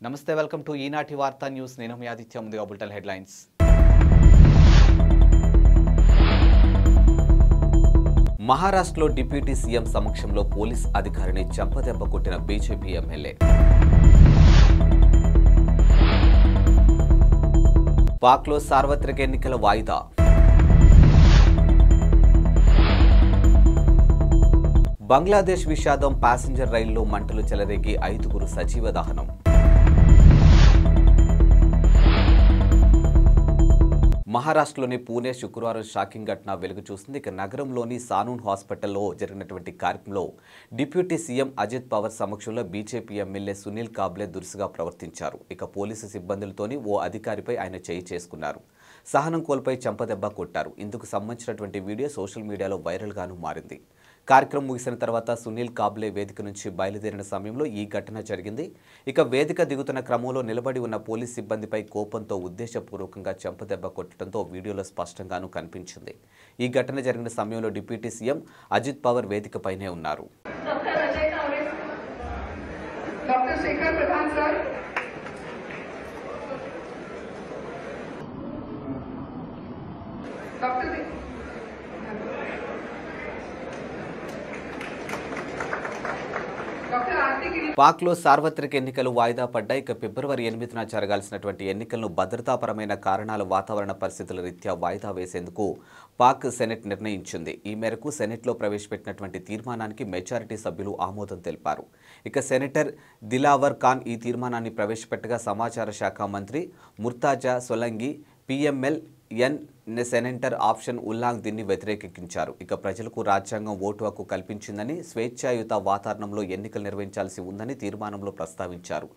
నమస్తే welcome to ఈనాటి వార్తా న్యూస్ నేను మీ ఆదిత్య ముందుగా బులెటిన్ హెడ్లైన్స్ మహారాష్ట్రలో డిప్యూటీ సీఎం సమక్షంలో పోలీస్ అధికారిని చెంపదెబ్బ కొట్టిన బీజేపీ ఎమ్మెల్యే పాక్లో సార్వత్రిక ఎన్నికల వాయిదా బంగ్లాదేశ్ విషాదం ప్యాసింజర్ రైల్లో మంటలు చెలరేగి 5 సజీవ దహనం మహారాష్ట్రలోని పూణే శుక్రవారం షాకింగ్ ఘటన వెలుగు చూసింది. ఇక నగరంలోని సానూన్ హాస్పిటల్లో జరిగినటువంటి కార్యక్రమంలో డిప్యూటీ సీఎం అజిత్ పవార్ సమక్షంలో బీజేపీ ఎమ్మెల్యే సునీల్ కాబ్లే దురుసుగా ప్రవర్తించారు. ఇక పోలీసు సిబ్బందులతోని ఓ అధికారిపై ఆయన చేయి చేసుకున్నారు. సహనం కోల్పోయి చెంపదెబ్బ కొట్టారు. ఇందుకు సంబంధించినటువంటి వీడియో సోషల్ మీడియాలో వైరల్గాను మారింది. కార్యక్రమం ముగిసిన తర్వాత సునీల్ కాబ్లే వేదిక నుంచి బయలుదేరిన సమయంలో ఈ ఘటన జరిగింది. ఇక వేదిక దిగుతున్న క్రమంలో నిలబడి ఉన్న పోలీస్ సిబ్బందిపై కోపంతో ఉద్దేశపూర్వకంగా చెంపదెబ్బ కొట్టడంతో వీడియోలో స్పష్టంగానూ కనిపించింది. ఈ ఘటన జరిగిన సమయంలో డిప్యూటీ సీఎం అజిత్ పవార్ వేదికపైనే ఉన్నారు. పాక్లో సార్వత్రిక ఎన్నికలు వాయిదా పడ్డాయి. ఇక ఫిబ్రవరి 8న జరగాల్సినటువంటి ఎన్నికలను భద్రతాపరమైన కారణాల వాతావరణ పరిస్థితుల రీత్యా వాయిదా వేసేందుకు పాక్ సెనెట్ నిర్ణయించింది. ఈ మేరకు సెనెట్లో ప్రవేశపెట్టినటువంటి తీర్మానానికి మెజారిటీ సభ్యులు ఆమోదం తెలిపారు. ఇక సెనేటర్ దిలావర్ ఖాన్ ఈ తీర్మానాన్ని ప్రవేశపెట్టగా సమాచార శాఖ మంత్రి ముర్తాజా సొలంగి పిఎంఎల్ సెనేటర్ ఆప్షన్ ఉల్లాంగ్ దీన్ని వ్యతిరేకించారు. ఇక ప్రజలకు రాజ్యాంగం ఓటు హక్కు కల్పించిందని, స్వేచ్ఛాయుత వాతావరణంలో ఎన్నికలు నిర్వహించాల్సి ఉందని తీర్మానంలో ప్రస్తావించారు.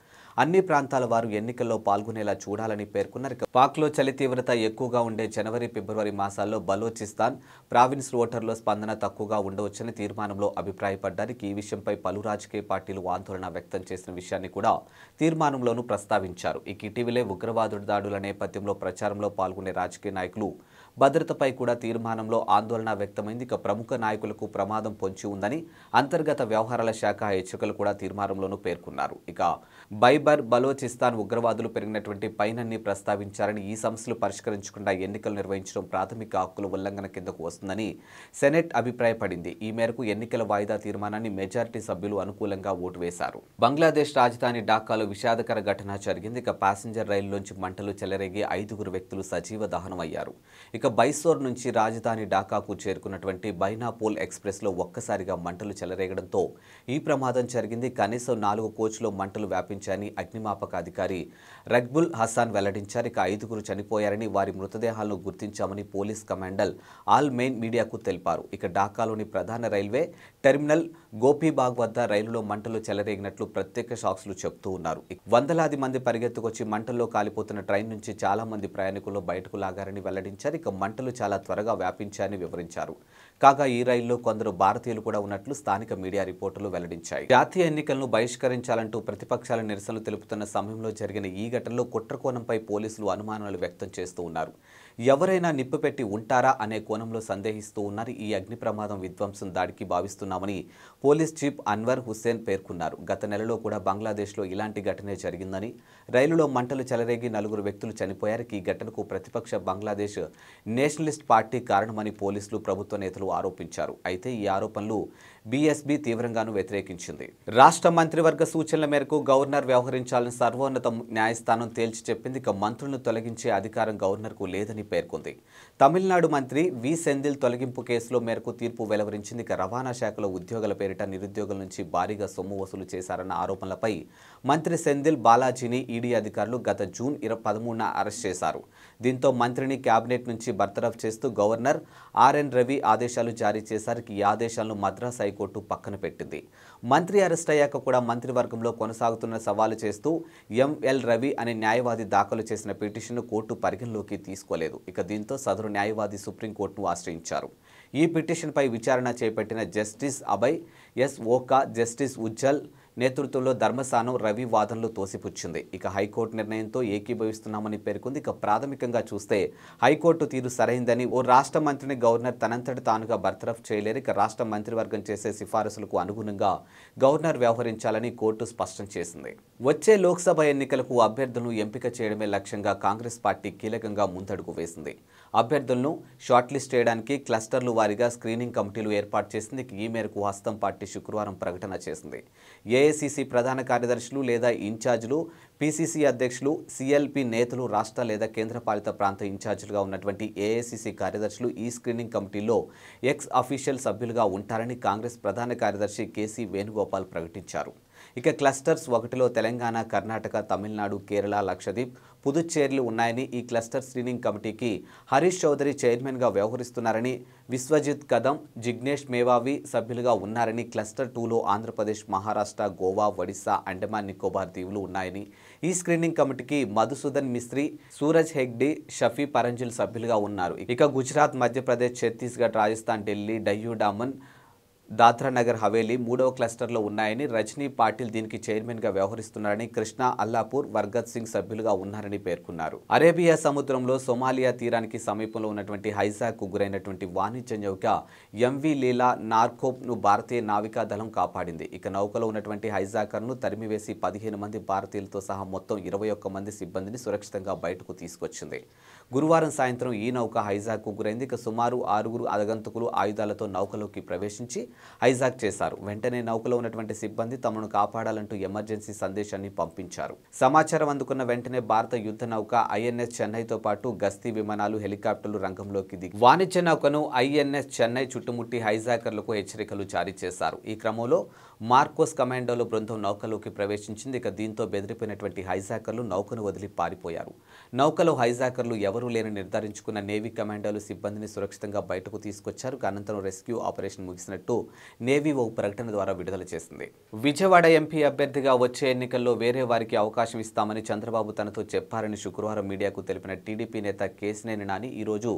అన్ని ప్రాంతాల వారు ఎన్నికల్లో పాల్గొనేలా చూడాలని పేర్కొన్నారు. పాక్లో చలి తీవ్రత ఎక్కువగా ఉండే జనవరి, ఫిబ్రవరి మాసాల్లో బలోచిస్తాన్ ప్రావిన్స్ ఓటర్ల స్పందన తక్కువగా ఉండవచ్చని తీర్మానంలో అభిప్రాయపడ్డారు. ఈ విషయంపై పలు రాజకీయ పార్టీలు ఆందోళన వ్యక్తం చేసిన విషయాన్ని కూడా తీర్మానంలోనూ ప్రస్తావించారు. ఇక ఇటీవలే ఉగ్రవాద దాడుల నేపథ్యంలో ప్రచారంలో పాల్గొనే రాజకీయ నాయకులు భద్రతపై కూడా తీర్మానంలో ఆందోళన వ్యక్తమైంది. ఇక ప్రముఖ నాయకులకు ప్రమాదం పొంచి ఉందని అంతర్గత వ్యవహారాల శాఖ హెచ్చరికలు కూడా తీర్మానంలోనూ పేర్కొన్నారు. ఇక బైబర్ బలోచిస్తాన్ ఉగ్రవాదులు పెరిగినటువంటి పైనన్ని ప్రస్తావించారని, ఈ సమస్యలు పరిష్కరించకుండా ఎన్నికలు నిర్వహించడం ప్రాథమిక హక్కుల ఉల్లంఘన కిందకు వస్తుందని సెనెట్ అభిప్రాయపడింది. ఈ మేరకు ఎన్నికల వాయిదా తీర్మానాన్ని మెజారిటీ సభ్యులు అనుకూలంగా ఓటు వేశారు. బంగ్లాదేశ్ రాజధాని ఢాకాలో విషాదకర ఘటన జరిగింది. ఇక ప్యాసింజర్ రైలులోంచి మంటలు చెలరేగి 5 వ్యక్తులు సజీవ దహనమయ్యారు. ఇక బైసోర్ నుంచి రాజధాని ఢాకాకు చేరుకున్నటువంటి బైనాపోల్ ఎక్స్ప్రెస్లో ఒక్కసారిగా మంటలు చెలరేగడంతో ఈ ప్రమాదం జరిగింది. కనీసం 4 కోచ్లో మంటలు వ్యాపించాయని అగ్నిమాపక అధికారి రగ్బుల్ హసాన్ వెల్లడించారు. ఇక 5 చనిపోయారని, వారి మృతదేహాలను గుర్తించామని పోలీస్ కమాండర్ ఆల్ మెయిన్ మీడియాకు తెలిపారు. ఇక ఢాకాలోని ప్రధాన రైల్వే టెర్మినల్ గోపీబాగ్ వద్ద రైలులో మంటలు చెలరేగినట్లు ప్రత్యక్ష సాక్షులు చెబుతూ ఉన్నారు. వందలాది మంది పరిగెత్తుకొచ్చి మంటల్లో కాలిపోతున్న ట్రైన్ నుంచి చాలా మంది ప్రయాణికులు బయటకు లాగారని వెల్లడించారు. ఇక మంటలు చాలా త్వరగా వ్యాపించాయని వివరించారు. కాగా ఈ రైల్లో కొందరు భారతీయులు కూడా ఉన్నట్లు స్థానిక మీడియా రిపోర్టులు వెల్లడించాయి. జాతీయ ఎన్నికలను బహిష్కరించాలంటూ ప్రతిపక్షాల నిరసనలు తెలుపుతున్న సమయంలో జరిగిన ఈ ఘటనలో కుట్రకోణంపై పోలీసులు అనుమానాలు వ్యక్తం చేస్తూ ఉన్నారు. ఎవరైనా నిప్పు పెట్టి ఉంటారా అనే కోణంలో సందేహిస్తూ ఉన్నారు. ఈ అగ్ని ప్రమాదం విధ్వంసం దాడికి భావిస్తున్నామని పోలీస్ చీఫ్ అన్వర్ హుస్సేన్ పేర్కొన్నారు. గత నెలలో కూడా బంగ్లాదేశ్లో ఇలాంటి ఘటనే జరిగిందని, రైలులో మంటలు చెలరేగి 4 వ్యక్తులు చనిపోయారు. ఈ ఘటనకు ప్రతిపక్ష బంగ్లాదేశ్ నేషనలిస్ట్ పార్టీ కారణమని పోలీసులు, ప్రభుత్వ నేతలు ఆరోపించారు. అయితే ఈ ఆరోపణలు బీఎస్పీ తీవ్రంగానూ వ్యతిరేకించింది. రాష్ట్ర మంత్రివర్గ సూచనల మేరకు గవర్నర్ వ్యవహరించాలని సర్వోన్నత న్యాయస్థానం తేల్చి చెప్పింది. ఇక మంత్రులను తొలగించే అధికారం గవర్నర్కు లేదని పేర్కొంది. తమిళనాడు మంత్రి వి సెంధిల్ తొలగింపు కేసులో మేరకు తీర్పు వెలువరించింది. ఇక రవాణా శాఖలో ఉద్యోగుల పేరిట నిరుద్యోగుల నుంచి భారీగా సొమ్ము వసూలు చేశారన్న ఆరోపణలపై మంత్రి సెంధిల్ బాలాజీని ఈడీ అధికారులు గత జూన్ 13న అరెస్ట్ చేశారు. దీంతో మంత్రిని కేబినెట్ నుంచి బర్తరఫ్ చేస్తూ గవర్నర్ ఆర్ఎన్ రవి ఆదేశాలు జారీ చేశారు. ఈ ఆదేశాలను మద్రాస్ హైకోర్టు పక్కన పెట్టింది. మంత్రి అరెస్ట్ అయ్యాక కూడా మంత్రివర్గంలో కొనసాగుతున్న సవాలు చేస్తూ ఎంఎల్ రవి అనే న్యాయవాది దాఖలు చేసిన పిటిషన్ను కోర్టు పరిగణలోకి తీసుకోలేదు. ఇక దీంతో సదరు న్యాయవాది సుప్రీంకోర్టును ఆశ్రయించారు. ఈ పిటిషన్పై విచారణ చేపట్టిన Justice Abhay S Oka, Justice Ujjal నేతృత్వంలో ధర్మస్థానం రవి వాదనలు తోసిపుచ్చింది. ఇక హైకోర్టు నిర్ణయంతో ఏకీభవిస్తున్నామని పేర్కొంది. ఇక ప్రాథమికంగా చూస్తే హైకోర్టు తీరు సరైందని, ఓ రాష్ట్ర మంత్రిని గవర్నర్ తనంతటి తానుగా బర్తరఫ్ చేయలేరు. ఇక రాష్ట్ర మంత్రివర్గం చేసే సిఫారసులకు అనుగుణంగా గవర్నర్ వ్యవహరించాలని కోర్టు స్పష్టం చేసింది. వచ్చే లోక్సభ ఎన్నికలకు అభ్యర్థులను ఎంపిక చేయడమే లక్ష్యంగా కాంగ్రెస్ పార్టీ కీలకంగా ముందడుగు వేసింది. అభ్యర్థులను షార్ట్ లిస్ట్ చేయడానికి క్లస్టర్లు వారీగా స్క్రీనింగ్ కమిటీలు ఏర్పాటు చేసింది. ఈ మేరకు హస్తం పార్టీ శుక్రవారం ప్రకటన చేసింది. ఏఐసీసీ ప్రధాన కార్యదర్శులు లేదా ఇన్ఛార్జీలు, పీసీసీ అధ్యక్షులు, సీఎల్పీ నేతలు, రాష్ట్ర లేదా కేంద్రపాలిత ప్రాంత ఇన్ఛార్జీలుగా ఉన్నటువంటి ఏఐసీసీ కార్యదర్శులు ఈ స్క్రీనింగ్ కమిటీలో ఎక్స్ అఫీషియల్ సభ్యులుగా ఉంటారని కాంగ్రెస్ ప్రధాన కార్యదర్శి కేసీ వేణుగోపాల్ ప్రకటించారు. ఇక క్లస్టర్స్ 1లో తెలంగాణ, కర్ణాటక, తమిళనాడు, కేరళ, లక్షద్వీప్, పుదుచ్చేరిలు ఉన్నాయని, ఈ క్లస్టర్ స్క్రీనింగ్ కమిటీకి హరీష్ చౌదరి చైర్మన్గా వ్యవహరిస్తున్నారని, విశ్వజిత్ కదం, జిగ్నేష్ మేవావి సభ్యులుగా ఉన్నారని, క్లస్టర్ 2లో ఆంధ్రప్రదేశ్, మహారాష్ట్ర, గోవా, ఒడిశా, అండమాన్ నికోబార్ దీవులు ఉన్నాయని, ఈ స్క్రీనింగ్ కమిటీకి మధుసూదన్ మిస్త్రీ, సూరజ్ హెగ్డే, షఫీ పరంజిల్ సభ్యులుగా ఉన్నారు. ఇక గుజరాత్, మధ్యప్రదేశ్, ఛత్తీస్గఢ్, రాజస్థాన్, ఢిల్లీ, డయ్యూ డామన్, దాద్రా నగర్ హవేలీ 3వ క్లస్టర్లో ఉన్నాయని, రజనీ పాటిల్ దీనికి చైర్మన్గా వ్యవహరిస్తున్నారని, కృష్ణా, అల్లాపూర్, వర్గత్ సింగ్ సభ్యులుగా ఉన్నారని పేర్కొన్నారు. అరేబియా సముద్రంలో సోమాలియా తీరానికి సమీపంలో ఉన్నటువంటి హైజాక్ గురైనటువంటి వాణిజ్య నౌక ఎంవి లీలా నార్కోప్ను భారతీయ నావికా దళం కాపాడింది. ఇక నౌకలో ఉన్నటువంటి హైజాకర్ను తరిమివేసి 15 మంది భారతీయులతో సహా మొత్తం 21 మంది సిబ్బందిని సురక్షితంగా బయటకు తీసుకొచ్చింది. గురువారం సాయంత్రం ఈ నౌక హైజాక్కు గురైంది. ఇక సుమారు 6 ఆగంతకులు ఆయుధాలతో నౌకలోకి ప్రవేశించి హైజాక్ చేశారు. వెంటనే నౌకలో ఉన్నటువంటి సిబ్బంది తమను కాపాడాలంటూ ఎమర్జెన్సీ సందేశాన్ని పంపించారు. సమాచారం అందుకున్న వెంటనే భారత యుద్ధ నౌక ఐఎన్ఎస్ చెన్నైతో పాటు గస్తీ విమానాలు, హెలికాప్టర్లు రంగంలోకి దిగి వాణిజ్య నౌకను ఐఎన్ఎస్ చెన్నై చుట్టుముట్టి హైజాకర్లకు హెచ్చరికలు జారీ చేశారు. ఈ క్రమంలో మార్కోస్ కమాండోల బృందం నౌకలోకి ప్రవేశించింది. ఇక దీంతో బెదిరిపోయినటువంటి హైజాకర్లు నౌకను వదిలి పారిపోయారు. నౌకలో హైజాకర్లు ఎవరూ లేని నిర్ధారించుకున్న నేవీ కమాండోలు సిబ్బందిని సురక్షితంగా బయటకు తీసుకొచ్చారు. అనంతరం రెస్క్యూ ఆపరేషన్ ముగిసినట్టు నేవీ ఓ ప్రకటన ద్వారా విడుదల చేసింది. విజయవాడ ఎంపీ అభ్యర్థిగా వచ్చే ఎన్నికల్లో వేరే వారికి అవకాశం ఇస్తామని చంద్రబాబు తనతో చెప్పారని శుక్రవారం మీడియాకు తెలిపిన టీడీపీ నేత కేశినేని నాని ఈరోజు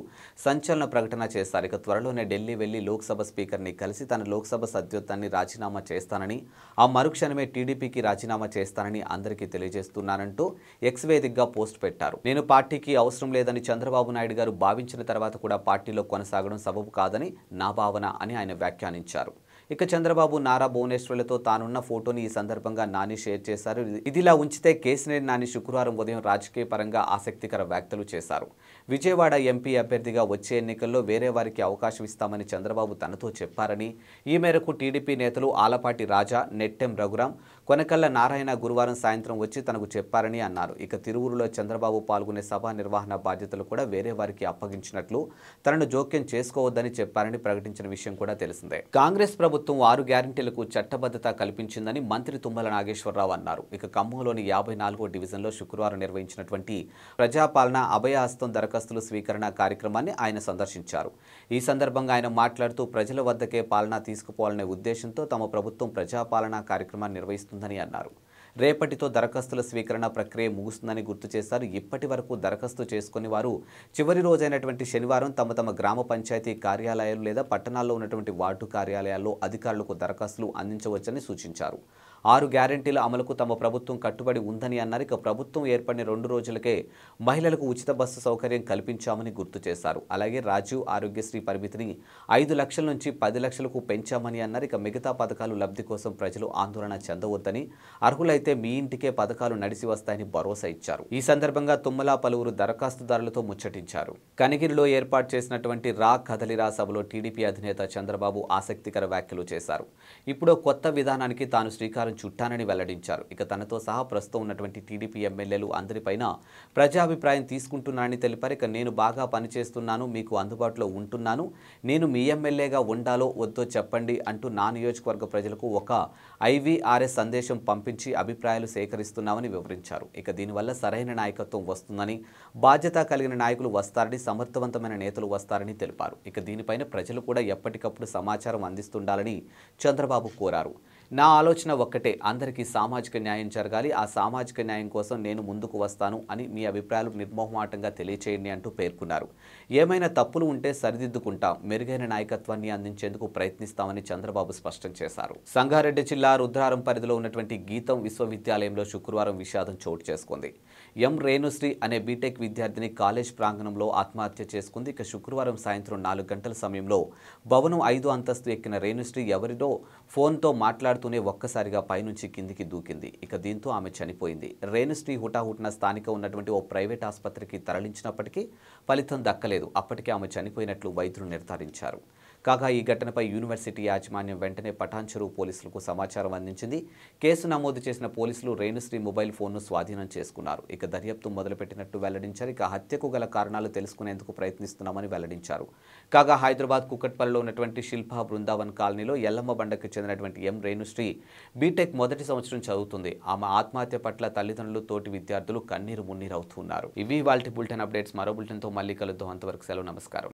సంచలన ప్రకటన చేశారు. ఇక త్వరలోనే ఢిల్లీ వెళ్లి లోక్సభ స్పీకర్ని కలిసి తన లోక్సభ సభ్యత్వాన్ని రాజీనామా చేస్తానని, ఆ మరుక్షణమే టీడీపీకి రాజీనామా చేస్తానని అందరికీ తెలియజేస్తున్నానంటూ ఎక్స్ వేదికగా పోస్ట్ పెట్టారు. నేను పార్టీకి అవసరం లేదని చంద్రబాబు నాయుడు గారు భావించిన తర్వాత కూడా పార్టీలో కొనసాగడం సబబు కాదని నా భావన అని ఆయన వ్యాఖ్యానించారు. ఇక చంద్రబాబు, నారా భువనేశ్వర్లతో తానున్న ఫోటోని ఈ సందర్భంగా నాని షేర్ చేశారు. ఇదిలా ఉంచితే కేశినేని నాని శుక్రవారం ఉదయం రాజకీయ పరంగా ఆసక్తికర వ్యాఖ్యలు చేశారు. విజయవాడ ఎంపీ అభ్యర్థిగా వచ్చే ఎన్నికల్లో వేరే వారికి అవకాశం ఇస్తామని చంద్రబాబు తనతో చెప్పారని, ఈ మేరకు టీడీపీ నేతలు ఆలపాటి రాజా, నెట్టెం రఘురాం, కొనకళ్ళ నారాయణ గురువారం సాయంత్రం వచ్చి తనకు చెప్పారని అన్నారు. ఇక తిరువురులో చంద్రబాబు పాల్గొనే సభా నిర్వహణ బాధ్యతలు కూడా వేరే వారికి అప్పగించినట్లు, తనను జోక్యం చేసుకోవద్దని చెప్పారని ప్రకటించిన విషయం కూడా తెలిసిందే. కాంగ్రెస్ ప్రభుత్వం 6 గ్యారంటీలకు చట్టబద్ధత కల్పించిందని మంత్రి తుమ్మల నాగేశ్వరరావు అన్నారు. ఇక ఖమ్మంలోని 54వ డివిజన్లో శుక్రవారం నిర్వహించినటువంటి ప్రజాపాలన అభయహస్తం దరఖాస్తుల స్వీకరణ కార్యక్రమాన్ని ఆయన సందర్శించారు. ఈ సందర్భంగా ఆయన మాట్లాడుతూ ప్రజల వద్దకే పాలన తీసుకుపోవాలనే ఉద్దేశంతో తమ ప్రభుత్వం ప్రజాపాలన కార్యక్రమాన్ని నిర్వహిస్తుందని అన్నారు. రేపటితో దరఖాస్తుల స్వీకరణ ప్రక్రియ ముగుస్తుందని గుర్తు చేశారు. ఇప్పటి వరకు దరఖాస్తు చేసుకుని వారు చివరి రోజైనటువంటి శనివారం తమ తమ గ్రామ పంచాయతీ కార్యాలయాలు లేదా పట్టణాల్లో ఉన్నటువంటి వార్డు కార్యాలయాల్లో అధికారులకు దరఖాస్తులు అందించవచ్చని సూచించారు. 6 గ్యారెంటీల అమలుకు తమ ప్రభుత్వం కట్టుబడి ఉందని అన్నారు. ఇక ప్రభుత్వం ఏర్పడిన 2 రోజులకే మహిళలకు ఉచిత బస్సు సౌకర్యం కల్పించామని గుర్తు చేశారు. అలాగే రాజీవ్ ఆరోగ్యశ్రీ పరిమితిని 5 లక్షల నుంచి 10 లక్షలకు పెంచామని అన్నారు. ఇక మిగతా పథకాలు లబ్ధి కోసం ప్రజలు ఆందోళన చెందవద్దని, అర్హులైతే మీ ఇంటికే పథకాలు నడిచి వస్తాయని భరోసా ఇచ్చారు. ఈ సందర్భంగా తుమ్మల పలువురు దరఖాస్తుదారులతో ముచ్చటించారు. కనిగిరిలో ఏర్పాటు చేసినటువంటి రా కదలిరా సభలో టీడీపీ అధినేత చంద్రబాబు ఆసక్తికర వ్యాఖ్యలు చేశారు. ఇప్పుడు కొత్త విధానానికి తాను శ్రీకారం చుట్టానని వెల్లడించారు. ఇక తనతో సహా ప్రస్తుతం ఉన్నటువంటి టీడీపీ ఎమ్మెల్యేలు అందరిపైన ప్రజాభిప్రాయం తీసుకుంటున్నానని తెలిపారు. ఇక నేను బాగా పనిచేస్తున్నాను, మీకు అందుబాటులో ఉంటున్నాను, నేను మీ ఎమ్మెల్యేగా ఉండాలో వద్దో చెప్పండి అంటూ నా నియోజకవర్గ ప్రజలకు ఒక ఐవీఆర్ఎస్ సందేశం పంపించి అభిప్రాయాలు సేకరిస్తున్నామని వివరించారు. ఇక దీనివల్ల సరైన నాయకత్వం వస్తుందని, బాధ్యత కలిగిన నాయకులు వస్తారని, సమర్థవంతమైన నేతలు వస్తారని తెలిపారు. ఇక దీనిపైన ప్రజలు కూడా ఎప్పటికప్పుడు సమాచారం అందిస్తుండాలని చంద్రబాబు కోరారు. నా ఆలోచన ఒక్కటే, అందరికీ సామాజిక న్యాయం జరగాలి. ఆ సామాజిక న్యాయం కోసం నేను ముందుకు వస్తాను అని మీ అభిప్రాయాలు నిర్మోహమాటంగా తెలియచేయండి అంటూ పేర్కొన్నారు. ఏమైనా తప్పులు ఉంటే సరిదిద్దుకుంటాం, మెరుగైన నాయకత్వాన్ని అందించేందుకు ప్రయత్నిస్తామని చంద్రబాబు స్పష్టం చేశారు. సంగారెడ్డి జిల్లా రుద్రారం పరిధిలో ఉన్నటువంటి గీతం విశ్వవిద్యాలయంలో శుక్రవారం విషాదం చోటు చేసుకుంది. ఎం రేణుశ్రీ అనే బీటెక్ విద్యార్థిని కాలేజ్ ప్రాంగణంలో ఆత్మహత్య చేసుకుంది. ఇక శుక్రవారం సాయంత్రం 4 గంటల సమయంలో భవనం 5వ అంతస్తు ఎక్కిన రేణుశ్రీ ఎవరితో ఫోన్తో మాట్లాడుతూనే ఒక్కసారిగా పైనుంచి కిందికి దూకింది. ఇక దీంతో ఆమె చనిపోయింది. రేణుశ్రీ హుటాహుటిన స్థానిక ఉన్నటువంటి ఓ ప్రైవేట్ ఆసుపత్రికి తరలించినప్పటికీ ఫలితం దక్కలేదు. అప్పటికే ఆమె చనిపోయినట్లు వైద్యులు నిర్ధారించారు. కాగా ఈ ఘటనపై యూనివర్సిటీ యాజమాన్యం వెంటనే పటాన్ చెరువు పోలీసులకు సమాచారం అందించింది. కేసు నమోదు చేసిన పోలీసులు రేణుశ్రీ మొబైల్ ఫోన్ను స్వాధీనం చేసుకున్నారు. ఇక దర్యాప్తు మొదలుపెట్టినట్టు వెల్లడించారు. ఇక హత్యకు గల కారణాలు తెలుసుకునేందుకు ప్రయత్నిస్తున్నామని వెల్లడించారు. కాగా హైదరాబాద్ కుకట్పల్లిలో ఉన్నటువంటి శిల్పా బృందావన్ కాలనీలో ఎల్లమ్మ బండకు చెందినటువంటి ఎం రేణుశ్రీ బీటెక్ మొదటి సంవత్సరం చదువుతుంది. ఆమె ఆత్మహత్య పట్ల తల్లిదండ్రులు, తోటి విద్యార్థులు కన్నీరు మున్నీరవుతున్నారు. ఇవి వాల్టి బులెటిన్ అప్డేట్స్. మరో బులెటిన్తో మళ్ళీ కలుద్దాం. అంతవరకు సెలవు. నమస్కారం.